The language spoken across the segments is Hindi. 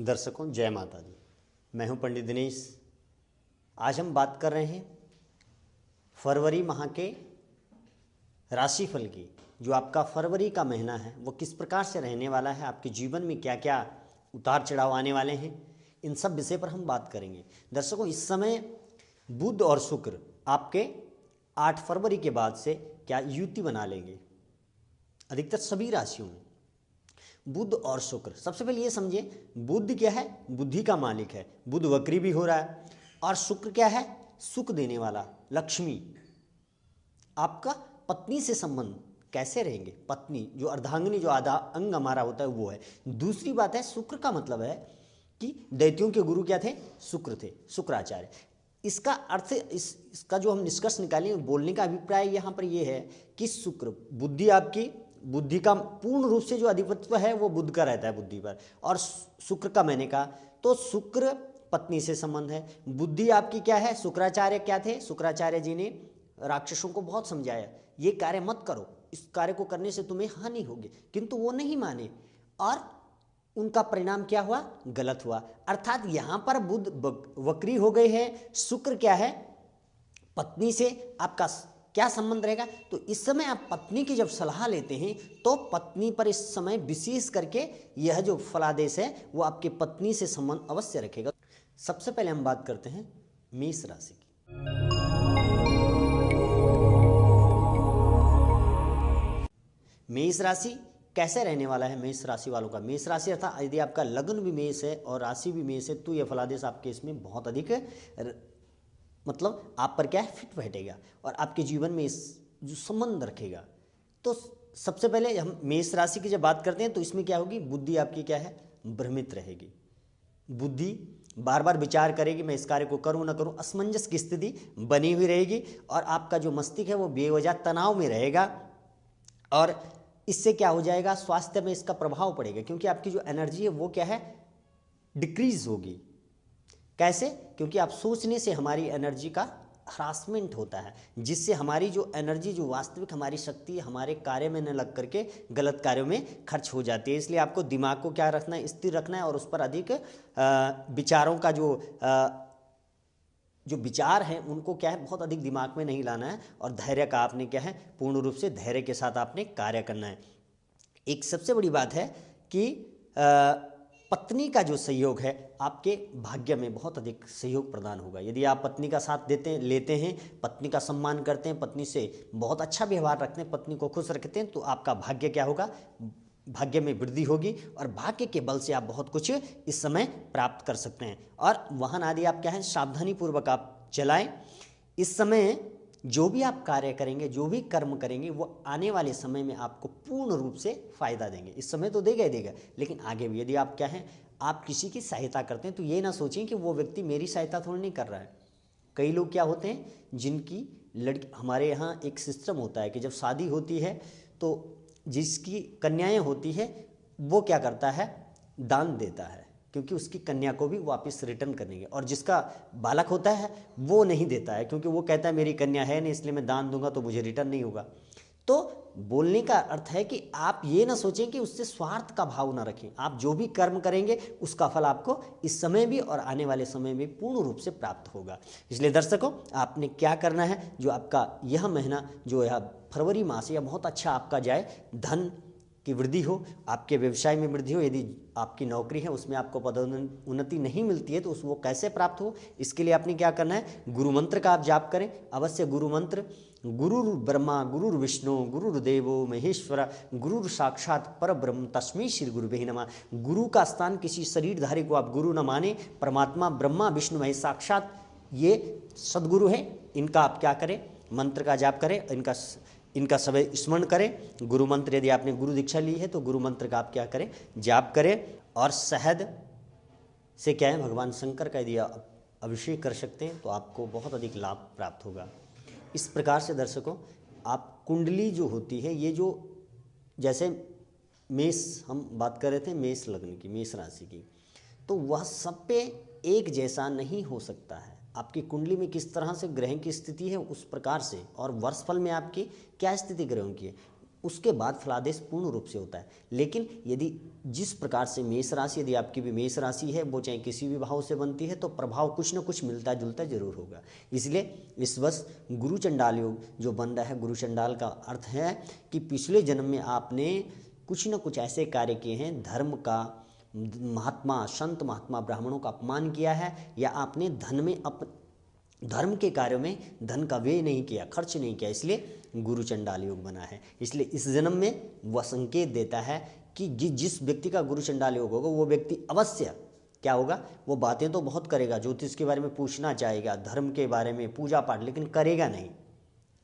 दर्शकों जय माता दी। मैं हूं पंडित दिनेश। आज हम बात कर रहे हैं फरवरी माह के राशिफल की। जो आपका फरवरी का महीना है वो किस प्रकार से रहने वाला है, आपके जीवन में क्या क्या उतार चढ़ाव आने वाले हैं, इन सब विषय पर हम बात करेंगे। दर्शकों, इस समय बुध और शुक्र आपके 8 फरवरी के बाद से क्या युति बना लेंगे अधिकतर सभी राशियों में। बुध और शुक्र, सबसे पहले ये समझिए, बुध क्या है? बुद्धि का मालिक है। बुध वक्री भी हो रहा है। और शुक्र क्या है? सुख देने वाला, लक्ष्मी। आपका पत्नी से संबंध कैसे रहेंगे? पत्नी जो अर्धांगिनी, जो आधा अंग हमारा होता है वो है। दूसरी बात है, शुक्र का मतलब है कि दैत्यों के गुरु क्या थे? शुक्र थे, शुक्राचार्य। इसका अर्थ, इसका जो हम निष्कर्ष निकालेंगे, बोलने का अभिप्राय यहाँ पर ये है कि शुक्र, बुद्धि, आपकी बुद्धि का पूर्ण रूप से जो अधिपत्य है वो बुध का रहता है बुद्धि पर। और शुक्र का मैंने कहा तो शुक्र पत्नी से संबंध है। बुद्धि आपकी क्या है? शुक्राचार्य क्या थे? शुक्राचार्य जी ने राक्षसों को बहुत समझाया, ये कार्य मत करो, इस कार्य को करने से तुम्हें हानि होगी, किंतु वो नहीं माने और उनका परिणाम क्या हुआ? गलत हुआ। अर्थात यहां पर बुध वक्री हो गए हैं। शुक्र क्या है? पत्नी से आपका क्या संबंध रहेगा? तो इस समय आप पत्नी की जब सलाह लेते हैं तो पत्नी पर इस समय विशेष करके यह जो फलादेश है वो आपके पत्नी से संबंध अवश्य रखेगा। सबसे पहले हम बात करते हैं मेष राशि की। मेष राशि कैसे रहने वाला है मेष राशि वालों का? मेष राशि अर्थात यदि आपका लग्न भी मेष है और राशि भी मेष है तो यह फलादेश आपके इसमें बहुत अधिक मतलब आप पर क्या है? फिट बैठेगा और आपके जीवन में इस जो संबंध रखेगा। तो सबसे पहले हम मेष राशि की जब बात करते हैं तो इसमें क्या होगी? बुद्धि आपकी क्या है? भ्रमित रहेगी। बुद्धि बार बार विचार करेगी, मैं इस कार्य को करूं ना करूं, असमंजस की स्थिति बनी हुई रहेगी और आपका जो मस्तिष्क है वो बेवजह तनाव में रहेगा। और इससे क्या हो जाएगा? स्वास्थ्य में इसका प्रभाव पड़ेगा, क्योंकि आपकी जो एनर्जी है वो क्या है? डिक्रीज होगी। कैसे? क्योंकि आप सोचने से हमारी एनर्जी का हरासमेंट होता है, जिससे हमारी जो एनर्जी, जो वास्तविक हमारी शक्ति हमारे कार्य में न लग करके गलत कार्यों में खर्च हो जाती है। इसलिए आपको दिमाग को क्या रखना है? स्थिर रखना है और उस पर अधिक विचारों का जो विचार हैं उनको क्या है? बहुत अधिक दिमाग में नहीं लाना है। और धैर्य का आपने क्या है? पूर्ण रूप से धैर्य के साथ आपने कार्य करना है। एक सबसे बड़ी बात है कि पत्नी का जो सहयोग है आपके भाग्य में बहुत अधिक सहयोग प्रदान होगा। यदि आप पत्नी का साथ लेते हैं, पत्नी का सम्मान करते हैं, पत्नी से बहुत अच्छा व्यवहार रखते हैं, पत्नी को खुश रखते हैं, तो आपका भाग्य क्या होगा? भाग्य में वृद्धि होगी और भाग्य के बल से आप बहुत कुछ इस समय प्राप्त कर सकते हैं। और वाहन आदि आप क्या है? सावधानी पूर्वक आप चलाएं। इस समय जो भी आप कार्य करेंगे, जो भी कर्म करेंगे, वो आने वाले समय में आपको पूर्ण रूप से फायदा देंगे। इस समय तो देगा ही देगा, लेकिन आगे भी यदि आप क्या है? आप किसी की सहायता करते हैं तो ये ना सोचें कि वो व्यक्ति मेरी सहायता थोड़ी नहीं कर रहा है। कई लोग क्या होते हैं, जिनकी लड़की, हमारे यहाँ एक सिस्टम होता है कि जब शादी होती है तो जिसकी कन्याएं होती है वो क्या करता है? दान देता है, क्योंकि उसकी कन्या को भी वापस रिटर्न करेंगे। और जिसका बालक होता है वो नहीं देता है, क्योंकि वो कहता है मेरी कन्या है नहीं, इसलिए मैं दान दूंगा तो मुझे रिटर्न नहीं होगा। तो बोलने का अर्थ है कि आप ये ना सोचें कि उससे स्वार्थ का भाव ना रखें। आप जो भी कर्म करेंगे उसका फल आपको इस समय भी और आने वाले समय में पूर्ण रूप से प्राप्त होगा। इसलिए दर्शकों, आपने क्या करना है? जो आपका यह महीना जो है फरवरी मास, यह बहुत अच्छा आपका जाए, धन की वृद्धि हो, आपके व्यवसाय में वृद्धि हो। यदि आपकी नौकरी है उसमें आपको पदोन्नति नहीं मिलती है तो वो कैसे प्राप्त हो? इसके लिए आपने क्या करना है? गुरु मंत्र का आप जाप करें अवश्य। गुरु मंत्र, गुरुर् ब्रह्मा गुरुर् विष्णु गुरुर्देवो महेश्वर गुरुर् साक्षात परब्रह्म तस्मै श्री गुरुवे नमः। गुरु का स्थान किसी शरीरधारी को आप गुरु न माने, परमात्मा ब्रह्मा विष्णु महेश साक्षात ये सदगुरु हैं, इनका आप क्या करें? मंत्र का जाप करें, इनका समय स्मरण करें। गुरु मंत्र, यदि आपने गुरु दीक्षा ली है तो गुरु मंत्र का आप क्या करें? जाप करें। और शहद से क्या है? भगवान शंकर का यदि आप अभिषेक कर सकते हैं तो आपको बहुत अधिक लाभ प्राप्त होगा। इस प्रकार से दर्शकों, आप कुंडली जो होती है, ये जो जैसे मेष, हम बात कर रहे थे मेष लग्न की, मेष राशि की, तो वह सब पे एक जैसा नहीं हो सकता है। आपकी कुंडली में किस तरह से ग्रह की स्थिति है उस प्रकार से, और वर्षफल में आपकी क्या स्थिति ग्रहों की है, उसके बाद फलादेश पूर्ण रूप से होता है। लेकिन यदि जिस प्रकार से मेष राशि, यदि आपकी भी मेष राशि है, वो चाहे किसी भी भाव से बनती है, तो प्रभाव कुछ न कुछ मिलता जुलता जरूर होगा। इसलिए इस वर्ष गुरु चंडाल योग जो बन रहा है, गुरु चंडाल का अर्थ है कि पिछले जन्म में आपने कुछ न कुछ ऐसे कार्य किए हैं, धर्म का, महात्मा, संत महात्मा ब्राह्मणों का अपमान किया है, या आपने धन में धर्म के कार्यों में धन का व्यय नहीं किया, खर्च नहीं किया, इसलिए गुरु चंडाल योग बना है। इसलिए इस जन्म में वह संकेत देता है कि जिस व्यक्ति का गुरु चंडाल योग होगा वो व्यक्ति अवश्य क्या होगा, वो बातें तो बहुत करेगा, ज्योतिष के बारे में पूछना चाहेगा, धर्म के बारे में, पूजा पाठ, लेकिन करेगा नहीं।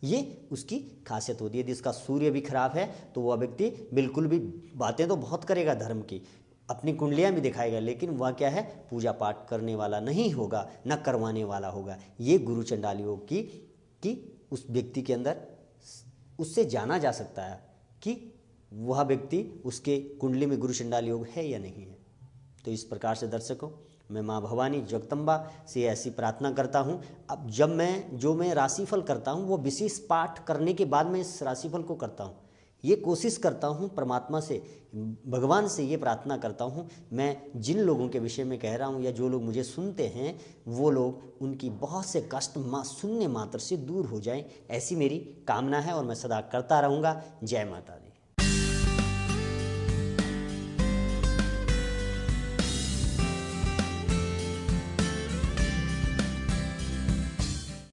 ये उसकी खासियत होती है। यदि इसका सूर्य भी खराब है तो वह व्यक्ति बिल्कुल भी बातें तो बहुत करेगा धर्म की, अपनी कुंडलियाँ भी दिखाएगा, लेकिन वह क्या है, पूजा पाठ करने वाला नहीं होगा, न करवाने वाला होगा। ये गुरु चंडाल योग की कि उस व्यक्ति के अंदर उससे जाना जा सकता है कि वह व्यक्ति, उसके कुंडली में गुरु चंडाल योग है या नहीं है। तो इस प्रकार से दर्शकों, मैं माँ भवानी जगदम्बा से ऐसी प्रार्थना करता हूँ। अब जब मैं राशिफल करता हूँ, वो विशेष पाठ करने के बाद मैं इस राशिफल को करता हूँ। ये कोशिश करता हूँ परमात्मा से, भगवान से ये प्रार्थना करता हूँ, मैं जिन लोगों के विषय में कह रहा हूँ या जो लोग मुझे सुनते हैं, वो लोग, उनकी बहुत से कष्ट सुनने मात्र से दूर हो जाएं, ऐसी मेरी कामना है और मैं सदा करता रहूँगा। जय माता दी।